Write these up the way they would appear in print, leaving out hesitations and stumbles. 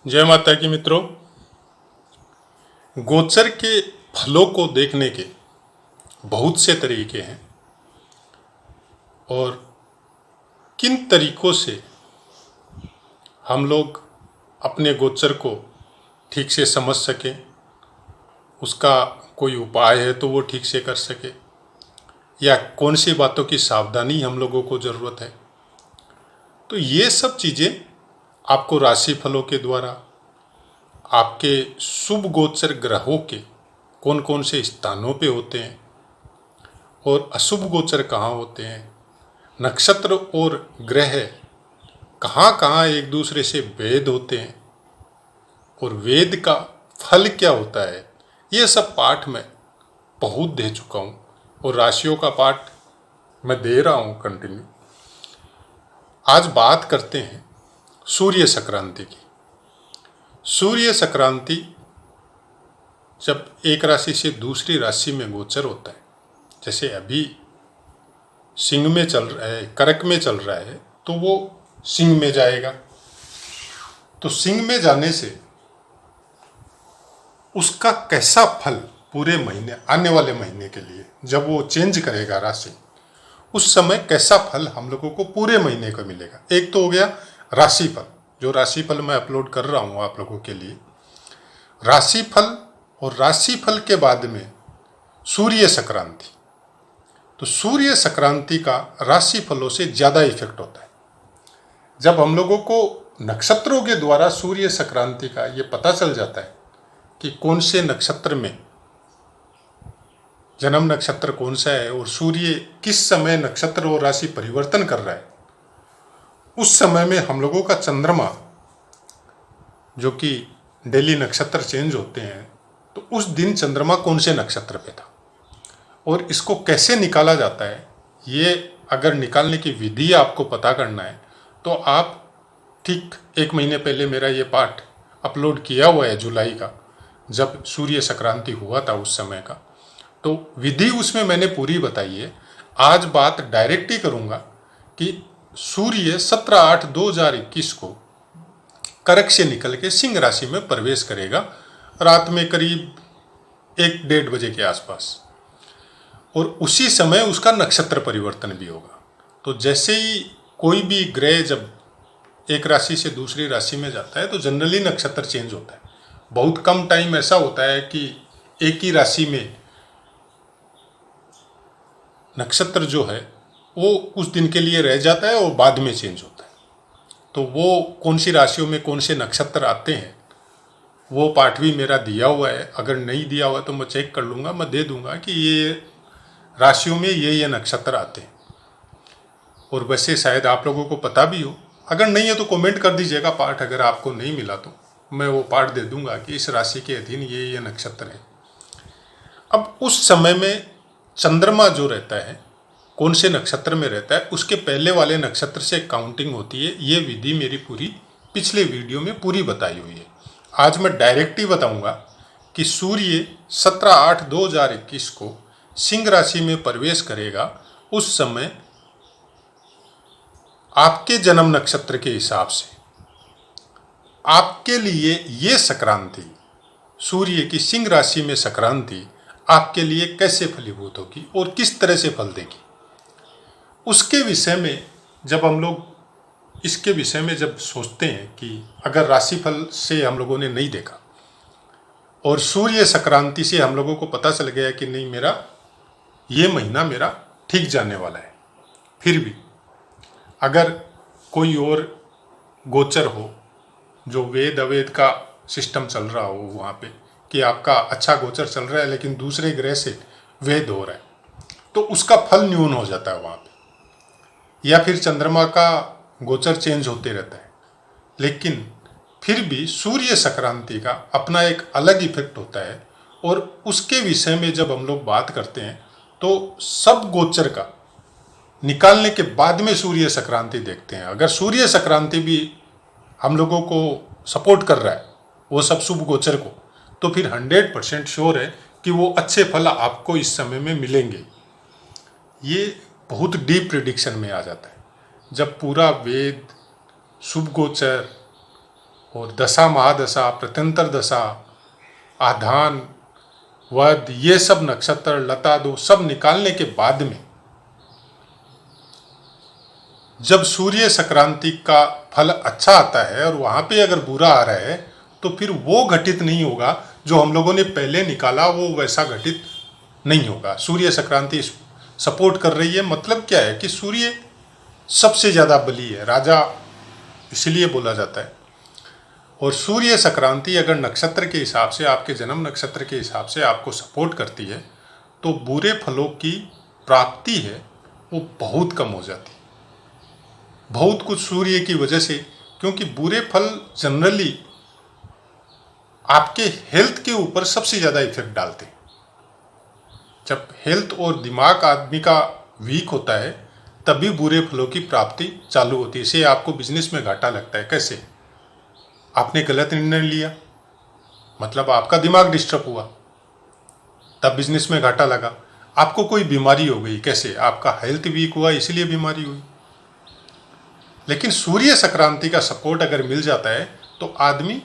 जय माता की मित्रों। गोचर के फलों को देखने के बहुत से तरीके हैं और किन तरीकों से हम लोग अपने गोचर को ठीक से समझ सकें, उसका कोई उपाय है तो वो ठीक से कर सके, या कौन सी बातों की सावधानी हम लोगों को ज़रूरत है। तो ये सब चीज़ें आपको राशि फलों के द्वारा, आपके शुभ गोचर ग्रहों के कौन कौन से स्थानों पे होते हैं और अशुभ गोचर कहाँ होते हैं, नक्षत्र और ग्रह कहाँ कहाँ एक दूसरे से भेद होते हैं और वेद का फल क्या होता है, ये सब पाठ मैं बहुत दे चुका हूँ और राशियों का पाठ मैं दे रहा हूँ कंटिन्यू। आज बात करते हैं सूर्य संक्रांति की। सूर्य संक्रांति जब एक राशि से दूसरी राशि में गोचर होता है, जैसे अभी सिंह में चल रहा है, कर्क में चल रहा है, तो वो सिंह में जाएगा। तो सिंह में जाने से उसका कैसा फल पूरे महीने, आने वाले महीने के लिए जब वो चेंज करेगा राशि, उस समय कैसा फल हम लोगों को पूरे महीने का मिलेगा। एक तो हो गया राशिफल, जो राशिफल मैं अपलोड कर रहा हूँ आप लोगों के लिए, राशिफल। और राशिफल के बाद में सूर्य संक्रांति। तो सूर्य संक्रांति का राशि फलों से ज़्यादा इफेक्ट होता है। जब हम लोगों को नक्षत्रों के द्वारा सूर्य संक्रांति का ये पता चल जाता है कि कौन से नक्षत्र में, जन्म नक्षत्र कौन सा है और सूर्य किस समय नक्षत्र और राशि परिवर्तन कर रहा है, उस समय में हम लोगों का चंद्रमा, जो कि डेली नक्षत्र चेंज होते हैं, तो उस दिन चंद्रमा कौन से नक्षत्र पे था और इसको कैसे निकाला जाता है, ये अगर निकालने की विधि आपको पता करना है तो आप ठीक एक महीने पहले मेरा ये पाठ अपलोड किया हुआ है जुलाई का, जब सूर्य संक्रांति हुआ था उस समय का। तो विधि उसमें मैंने पूरी बताई है। आज बात डायरेक्ट ही करूँगा कि सूर्य 17/8/2021 को कर्क से निकल के सिंह राशि में प्रवेश करेगा रात में करीब 1-1:30 बजे के आसपास, और उसी समय उसका नक्षत्र परिवर्तन भी होगा। तो जैसे ही कोई भी ग्रह जब एक राशि से दूसरी राशि में जाता है तो जनरली नक्षत्र चेंज होता है। बहुत कम टाइम ऐसा होता है कि एक ही राशि में नक्षत्र जो है वो उस दिन के लिए रह जाता है और बाद में चेंज होता है। तो वो कौन सी राशियों में कौन से नक्षत्र आते हैं, वो पाठ भी मेरा दिया हुआ है। अगर नहीं दिया हुआ तो मैं चेक कर लूँगा, मैं दे दूँगा कि ये राशियों में ये नक्षत्र आते हैं। और वैसे शायद आप लोगों को पता भी हो, अगर नहीं है तो कमेंट कर दीजिएगा पाठ, अगर आपको नहीं मिला तो मैं वो पाठ दे दूँगा कि इस राशि के अधीन ये नक्षत्र है। अब उस समय में चंद्रमा जो रहता है, कौन से नक्षत्र में रहता है, उसके पहले वाले नक्षत्र से काउंटिंग होती है। ये विधि मेरी पूरी पिछले वीडियो में पूरी बताई हुई है। आज मैं डायरेक्ट ही बताऊंगा कि सूर्य 17/8/2021 को सिंह राशि में प्रवेश करेगा। उस समय आपके जन्म नक्षत्र के हिसाब से आपके लिए ये संक्रांति, सूर्य की सिंह राशि में संक्रांति आपके लिए कैसे फलीभूत होगी और किस तरह से फल देगी, उसके विषय में जब हम लोग इसके विषय में जब सोचते हैं कि अगर राशिफल से हम लोगों ने नहीं देखा और सूर्य संक्रांति से हम लोगों को पता चल गया कि नहीं, मेरा ये महीना मेरा ठीक जाने वाला है, फिर भी अगर कोई और गोचर हो जो वेद अवेद का सिस्टम चल रहा हो वहाँ पे, कि आपका अच्छा गोचर चल रहा है लेकिन दूसरे ग्रह से वेद हो रहा है, तो उसका फल न्यून हो जाता है वहाँ पे। या फिर चंद्रमा का गोचर चेंज होते रहता है, लेकिन फिर भी सूर्य संक्रांति का अपना एक अलग इफेक्ट होता है। और उसके विषय में जब हम लोग बात करते हैं तो सब गोचर का निकालने के बाद में सूर्य संक्रांति देखते हैं। अगर सूर्य संक्रांति भी हम लोगों को सपोर्ट कर रहा है वो सब शुभ गोचर को, तो फिर 100% श्योर है कि वो अच्छे फल आपको इस समय में मिलेंगे। ये बहुत डीप प्रिडिक्शन में आ जाता है जब पूरा वेद, शुभ गोचर और दशा महादशा, प्रत्यंतर दशा, आधान, वध, ये सब नक्षत्र, लता दो, सब निकालने के बाद में जब सूर्य संक्रांति का फल अच्छा आता है और वहां पे अगर बुरा आ रहा है तो फिर वो घटित नहीं होगा जो हम लोगों ने पहले निकाला, वो वैसा घटित नहीं होगा। सूर्य संक्रांति सपोर्ट कर रही है, मतलब क्या है कि सूर्य सबसे ज़्यादा बली है, राजा इसलिए बोला जाता है। और सूर्य संक्रांति अगर नक्षत्र के हिसाब से, आपके जन्म नक्षत्र के हिसाब से आपको सपोर्ट करती है तो बुरे फलों की प्राप्ति है वो बहुत कम हो जाती है, बहुत कुछ सूर्य की वजह से। क्योंकि बुरे फल जनरली आपके हेल्थ के ऊपर सबसे ज़्यादा इफेक्ट डालते हैं। जब हेल्थ और दिमाग आदमी का वीक होता है तभी बुरे फलों की प्राप्ति चालू होती है। इसे आपको बिजनेस में घाटा लगता है। कैसे? आपने गलत निर्णय लिया, मतलब आपका दिमाग डिस्टर्ब हुआ, तब बिजनेस में घाटा लगा। आपको कोई बीमारी हो गई, कैसे? आपका हेल्थ वीक हुआ इसलिए बीमारी हुई। लेकिन सूर्य संक्रांति का सपोर्ट अगर मिल जाता है तो आदमी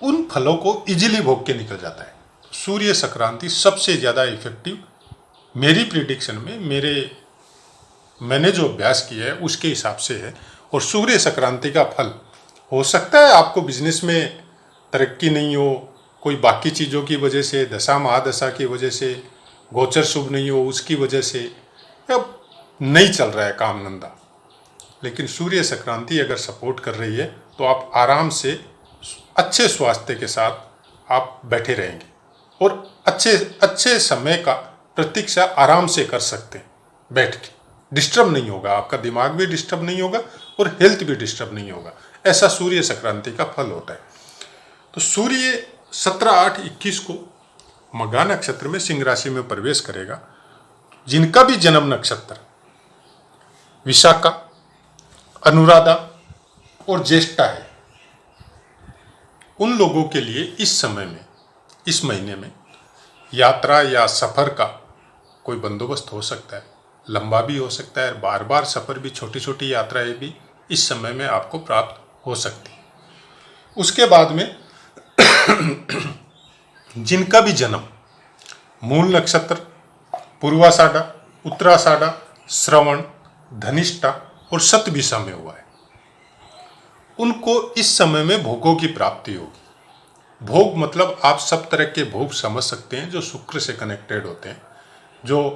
उन फलों को इजीली भोग के निकल जाता है। सूर्य संक्रांति सबसे ज़्यादा इफेक्टिव मेरी प्रिडिक्शन में, मैंने जो अभ्यास किया है उसके हिसाब से है। और सूर्य संक्रांति का फल हो सकता है आपको बिजनेस में तरक्की नहीं हो, कोई बाकी चीज़ों की वजह से, दशा महादशा की वजह से, गोचर शुभ नहीं हो उसकी वजह से, या नहीं चल रहा है काम धंधा, लेकिन सूर्य संक्रांति अगर सपोर्ट कर रही है तो आप आराम से अच्छे स्वास्थ्य के साथ आप बैठे रहेंगे और अच्छे समय का प्रतीक्षा आराम से कर सकते हैं बैठ के। डिस्टर्ब नहीं होगा, आपका दिमाग भी डिस्टर्ब नहीं होगा और हेल्थ भी डिस्टर्ब नहीं होगा। ऐसा सूर्य संक्रांति का फल होता है। तो सूर्य 17/8/21 को मघा नक्षत्र में सिंह राशि में प्रवेश करेगा। जिनका भी जन्म नक्षत्र विशाखा, अनुराधा और ज्येष्ठा है, उन लोगों के लिए इस समय में, इस महीने में यात्रा या सफ़र का कोई बंदोबस्त हो सकता है। लंबा भी हो सकता है, बार बार सफ़र भी, छोटी छोटी यात्राएं भी इस समय में आपको प्राप्त हो सकती है। उसके बाद में जिनका भी जन्म मूल नक्षत्र पूर्वाषाढ़ा, उत्तराषाढ़ा, श्रवण, धनिष्ठा और शतभिषा में हुआ है, उनको इस समय में भोगों की प्राप्ति होगी। भोग मतलब आप सब तरह के भोग समझ सकते हैं जो शुक्र से कनेक्टेड होते हैं, जो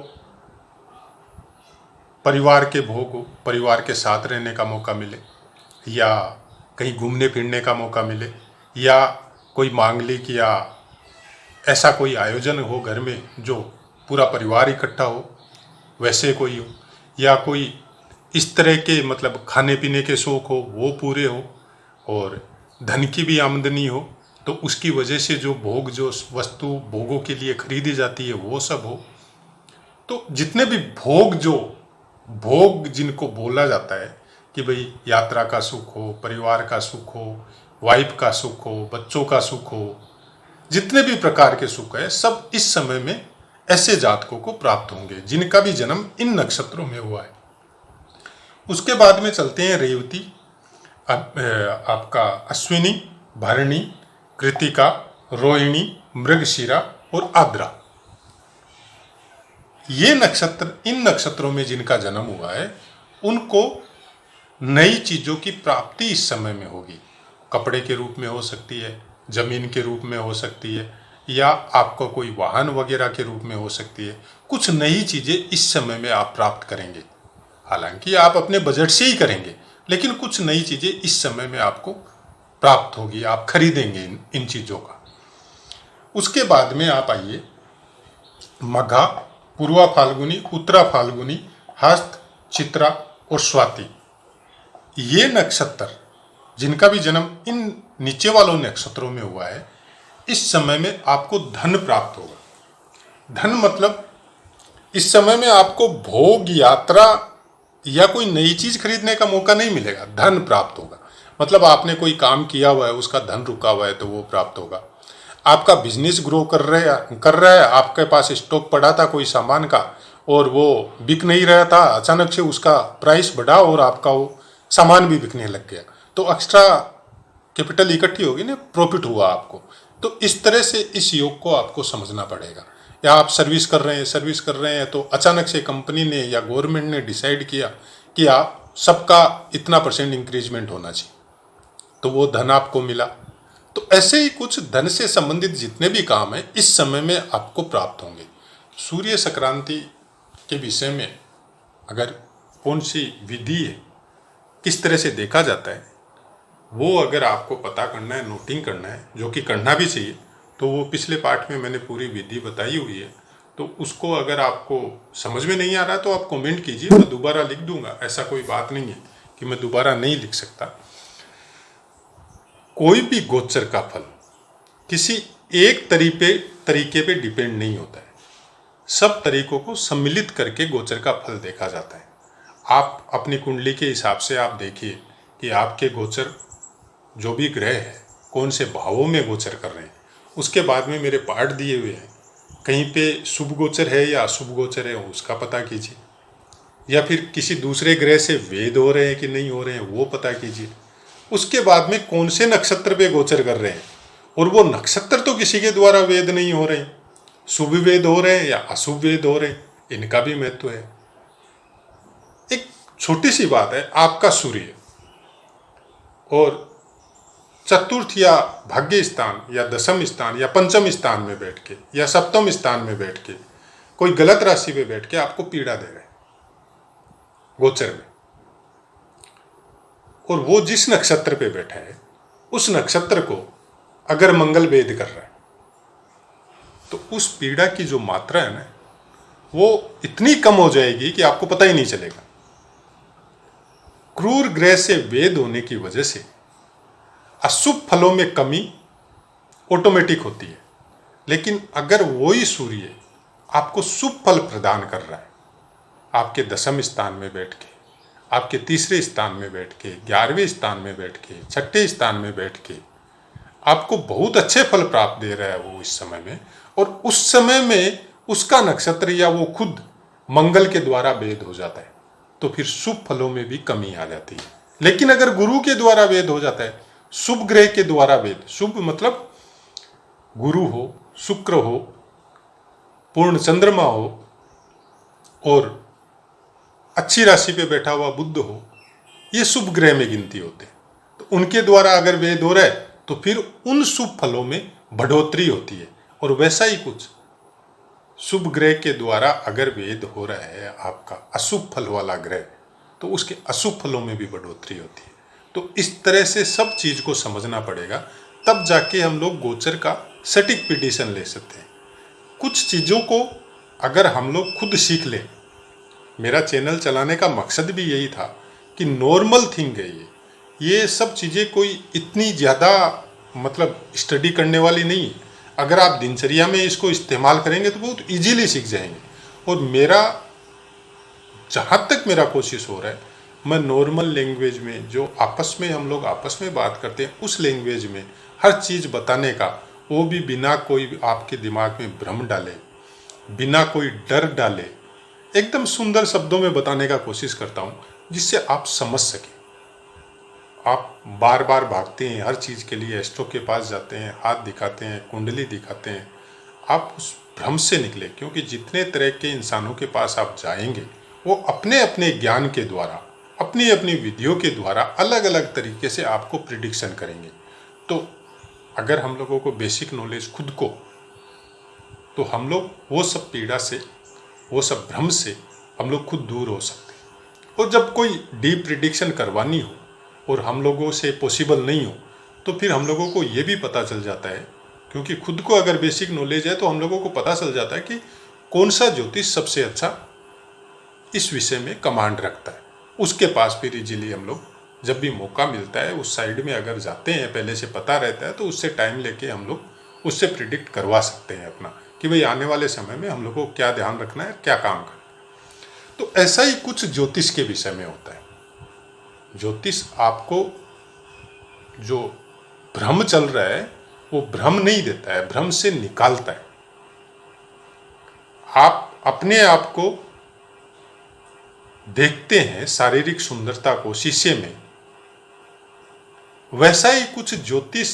परिवार के भोग हो, परिवार के साथ रहने का मौका मिले, या कहीं घूमने फिरने का मौका मिले, या कोई मांगलिक या ऐसा कोई आयोजन हो घर में जो पूरा परिवार इकट्ठा हो, वैसे कोई हो, या कोई इस तरह के मतलब खाने पीने के शौक हो वो पूरे हो, और धन की भी आमदनी हो, तो उसकी वजह से जो भोग, जो वस्तु भोगों के लिए खरीदी जाती है वो सब हो। तो जितने भी भोग जिनको बोला जाता है कि भाई यात्रा का सुख हो, परिवार का सुख हो, वाइफ का सुख हो, बच्चों का सुख हो, जितने भी प्रकार के सुख है सब इस समय में ऐसे जातकों को प्राप्त होंगे जिनका भी जन्म इन नक्षत्रों में हुआ है। उसके बाद में चलते हैं रेवती, आपका अश्विनी, भरणी, कृतिका, रोहिणी, मृगशिरा और आद्रा। ये नक्षत्र, इन नक्षत्रों में जिनका जन्म हुआ है उनको नई चीज़ों की प्राप्ति इस समय में होगी। कपड़े के रूप में हो सकती है, जमीन के रूप में हो सकती है, या आपको कोई वाहन वगैरह के रूप में हो सकती है। कुछ नई चीज़ें इस समय में आप प्राप्त करेंगे। हालांकि आप अपने बजट से ही करेंगे, लेकिन कुछ नई चीज़ें इस समय में आपको प्राप्त होगी, आप खरीदेंगे इन चीज़ों का। उसके बाद में आप आइए मघा, पूर्वा फाल्गुनी, उत्तरा फाल्गुनी, हस्त, चित्रा और स्वाति। ये नक्षत्र जिनका भी जन्म इन नीचे वालों नक्षत्रों में हुआ है, इस समय में आपको धन प्राप्त होगा। धन मतलब इस समय में आपको भोग, यात्रा या कोई नई चीज खरीदने का मौका नहीं मिलेगा, धन प्राप्त होगा। मतलब आपने कोई काम किया हुआ है, उसका धन रुका हुआ है तो वो प्राप्त होगा। आपका बिजनेस ग्रो कर रहा है, आपके पास स्टॉक पड़ा था कोई सामान का और वो बिक नहीं रहा था, अचानक से उसका प्राइस बढ़ा और आपका वो सामान भी बिकने लग गया, तो एक्स्ट्रा कैपिटल इकट्ठी होगी ना, प्रॉफिट हुआ आपको। तो इस तरह से इस योग को आपको समझना पड़ेगा। या आप सर्विस कर रहे हैं तो अचानक से कंपनी ने या गवर्नमेंट ने डिसाइड किया कि आप सबका इतना % इंक्रीजमेंट होना चाहिए, तो वो धन आपको मिला। तो ऐसे ही कुछ धन से संबंधित जितने भी काम हैं इस समय में आपको प्राप्त होंगे। सूर्य संक्रांति के विषय में अगर कौन सी विधि है, किस तरह से देखा जाता है, वो अगर आपको पता करना है, नोटिंग करना है, जो कि करना भी चाहिए, तो वो पिछले पाठ में मैंने पूरी विधि बताई हुई है। तो उसको अगर आपको समझ में नहीं आ रहा है तो आप कमेंट कीजिए, मैं दोबारा लिख दूंगा। ऐसा कोई बात नहीं है कि मैं दोबारा नहीं लिख सकता। कोई भी गोचर का फल किसी एक तरीके पे डिपेंड नहीं होता है। सब तरीकों को सम्मिलित करके गोचर का फल देखा जाता है। आप अपनी कुंडली के हिसाब से आप देखिए कि आपके गोचर जो भी ग्रह है कौन से भावों में गोचर कर रहे हैं। उसके बाद में मेरे पाठ दिए हुए हैं, कहीं पे शुभ गोचर है या अशुभ गोचर है उसका पता कीजिए, या फिर किसी दूसरे ग्रह से वेद हो रहे हैं कि नहीं हो रहे हैं वो पता कीजिए। उसके बाद में कौन से नक्षत्र पे गोचर कर रहे हैं, और वो नक्षत्र तो किसी के द्वारा वेद नहीं हो रहे हैं, शुभ वेद हो रहे हैं या अशुभ वेद हो रहे हैं, इनका भी महत्व है। एक छोटी सी बात है, आपका सूर्य और चतुर्थ या भाग्य स्थान या दशम स्थान या पंचम स्थान में बैठ के या सप्तम स्थान में बैठ के कोई गलत राशि पे बैठ के आपको पीड़ा दे रहे हैं गोचर में, और वो जिस नक्षत्र पे बैठा है उस नक्षत्र को अगर मंगल वेद कर रहा है तो उस पीड़ा की जो मात्रा है ना वो इतनी कम हो जाएगी कि आपको पता ही नहीं चलेगा। क्रूर ग्रह से वेद होने की वजह से अशुभ फलों में कमी ऑटोमेटिक होती है, लेकिन अगर वही सूर्य आपको शुभ फल प्रदान कर रहा है, आपके दशम स्थान में बैठ के, आपके तीसरे स्थान में बैठ के, 11वें स्थान में बैठ के, छठे स्थान में बैठ के आपको बहुत अच्छे फल प्राप्त दे रहा है वो इस समय में, और उस समय में उसका नक्षत्र या वो खुद मंगल के द्वारा वेद हो जाता है, तो फिर शुभ फलों में भी कमी आ जाती है। लेकिन अगर गुरु के द्वारा वेद हो जाता है, शुभ ग्रह के द्वारा वेद, शुभ मतलब गुरु हो, शुक्र हो, पूर्ण चंद्रमा हो और अच्छी राशि पे बैठा हुआ बुध हो, ये शुभ ग्रह में गिनती होते हैं। तो उनके द्वारा अगर वेद हो रहा है तो फिर उन शुभ फलों में बढ़ोतरी होती है। और वैसा ही कुछ शुभ ग्रह के द्वारा अगर वेद हो रहा है आपका अशुभ फल वाला ग्रह, तो उसके अशुभ फलों में भी बढ़ोतरी होती है। तो इस तरह से सब चीज को समझना पड़ेगा, तब जाके हम लोग गोचर का सटीक प्रिडिक्शन ले सकते हैं। कुछ चीजों को अगर हम लोग खुद सीख लें, मेरा चैनल चलाने का मकसद भी यही था कि नॉर्मल थिंग है ये सब चीज़ें कोई इतनी ज़्यादा मतलब स्टडी करने वाली नहीं है। अगर आप दिनचर्या में इसको इस्तेमाल करेंगे तो बहुत इजीली सीख जाएंगे। और मेरा जहाँ तक मेरा कोशिश हो रहा है, मैं नॉर्मल लैंग्वेज में जो आपस में हम लोग आपस में बात करते हैं उस लैंग्वेज में हर चीज़ बताने का, वो भी बिना कोई आपके दिमाग में भ्रम डाले, बिना कोई डर डाले, एकदम सुंदर शब्दों में बताने का कोशिश करता हूँ जिससे आप समझ सकें। आप बार बार भागते हैं हर चीज़ के लिए, एस्ट्रो के पास जाते हैं, हाथ दिखाते हैं, कुंडली दिखाते हैं, आप उस भ्रम से निकले। क्योंकि जितने तरह के इंसानों के पास आप जाएंगे वो अपने अपने ज्ञान के द्वारा, अपनी अपनी विधियों के द्वारा अलग अलग तरीके से आपको प्रिडिक्शन करेंगे। तो अगर हम लोगों को बेसिक नॉलेज खुद को, तो हम लोग वो सब पीड़ा से, वो सब भ्रम से हम लोग खुद दूर हो सकते हैं। और जब कोई डीप प्रिडिक्शन करवानी हो और हम लोगों से पॉसिबल नहीं हो, तो फिर हम लोगों को ये भी पता चल जाता है, क्योंकि खुद को अगर बेसिक नॉलेज है तो हम लोगों को पता चल जाता है कि कौन सा ज्योतिष सबसे अच्छा इस विषय में कमांड रखता है। उसके पास फिर इजीली हम लोग जब भी मौका मिलता है उस साइड में अगर जाते हैं, पहले से पता रहता है, तो उससे टाइम लेके हम लोग उससे प्रिडिक्ट करवा सकते हैं अपना, कि भाई आने वाले समय में हम लोग को क्या ध्यान रखना है, क्या काम करना है। तो ऐसा ही कुछ ज्योतिष के विषय में होता है। ज्योतिष आपको जो भ्रम चल रहा है वो भ्रम नहीं देता है, भ्रम से निकालता है। आप अपने आप को देखते हैं शारीरिक सुंदरता को शीशे में, वैसा ही कुछ ज्योतिष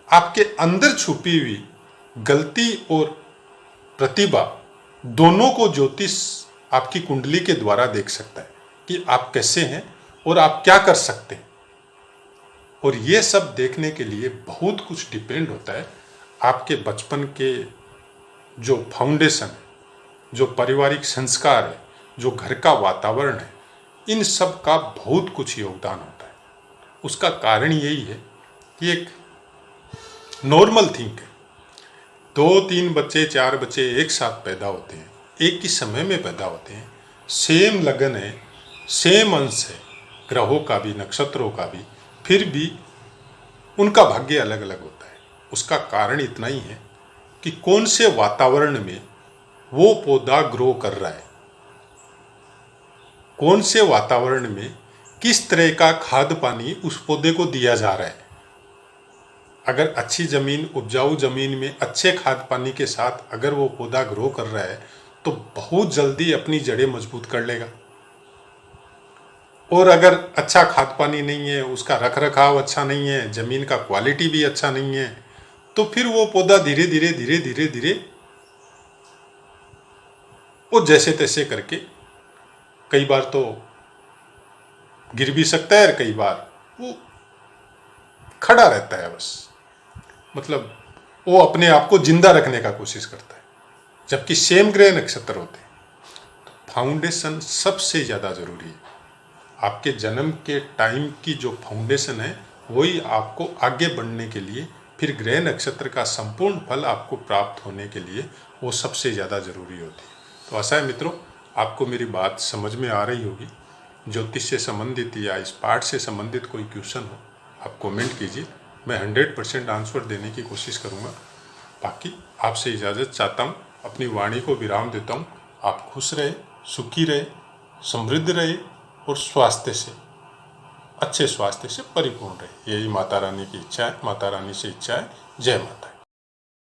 आपके अंदर छुपी हुई गलती और प्रतिभा दोनों को ज्योतिष आपकी कुंडली के द्वारा देख सकता है कि आप कैसे हैं और आप क्या कर सकते हैं। और ये सब देखने के लिए बहुत कुछ डिपेंड होता है आपके बचपन के जो फाउंडेशन है, जो पारिवारिक संस्कार है, जो घर का वातावरण है, इन सब का बहुत कुछ योगदान होता है। उसका कारण यही है कि एक नॉर्मल थिंक है, 2-3 बच्चे 4 बच्चे एक साथ पैदा होते हैं, एक ही समय में पैदा होते हैं, सेम लगन है, सेम अंश है, ग्रहों का भी नक्षत्रों का भी, फिर भी उनका भाग्य अलग अलग होता है। उसका कारण इतना ही है कि कौन से वातावरण में वो पौधा ग्रो कर रहा है, कौन से वातावरण में किस तरह का खाद पानी उस पौधे को दिया जा रहा है। अगर अच्छी ज़मीन, उपजाऊ ज़मीन में अच्छे खाद पानी के साथ अगर वो पौधा ग्रो कर रहा है तो बहुत जल्दी अपनी जड़ें मजबूत कर लेगा। और अगर अच्छा खाद पानी नहीं है, उसका रख रखाव अच्छा नहीं है, ज़मीन का क्वालिटी भी अच्छा नहीं है, तो फिर वो पौधा धीरे धीरे धीरे धीरे धीरे वो जैसे तैसे करके कई बार तो गिर भी सकता है और कई बार वो खड़ा रहता है। बस मतलब वो अपने आप को जिंदा रखने का कोशिश करता है, जबकि सेम ग्रह नक्षत्र होते हैं। तो फाउंडेशन सबसे ज़्यादा ज़रूरी है। आपके जन्म के टाइम की जो फाउंडेशन है वही आपको आगे बढ़ने के लिए, फिर ग्रह नक्षत्र का संपूर्ण फल आपको प्राप्त होने के लिए वो सबसे ज़्यादा ज़रूरी होती है। तो ऐसा है मित्रों, आपको मेरी बात समझ में आ रही होगी। ज्योतिष से संबंधित या इस पाठ से संबंधित कोई क्वेश्चन हो आप कमेंट कीजिए, मैं 100% आंसर देने की कोशिश करूँगा। बाकी आपसे इजाज़त चाहता हूँ, अपनी वाणी को विराम देता हूँ। आप खुश रहे, सुखी रहे, समृद्ध रहे और स्वास्थ्य से, अच्छे स्वास्थ्य से परिपूर्ण रहे। यही माता रानी की इच्छा है, माता रानी से इच्छा है। जय माता।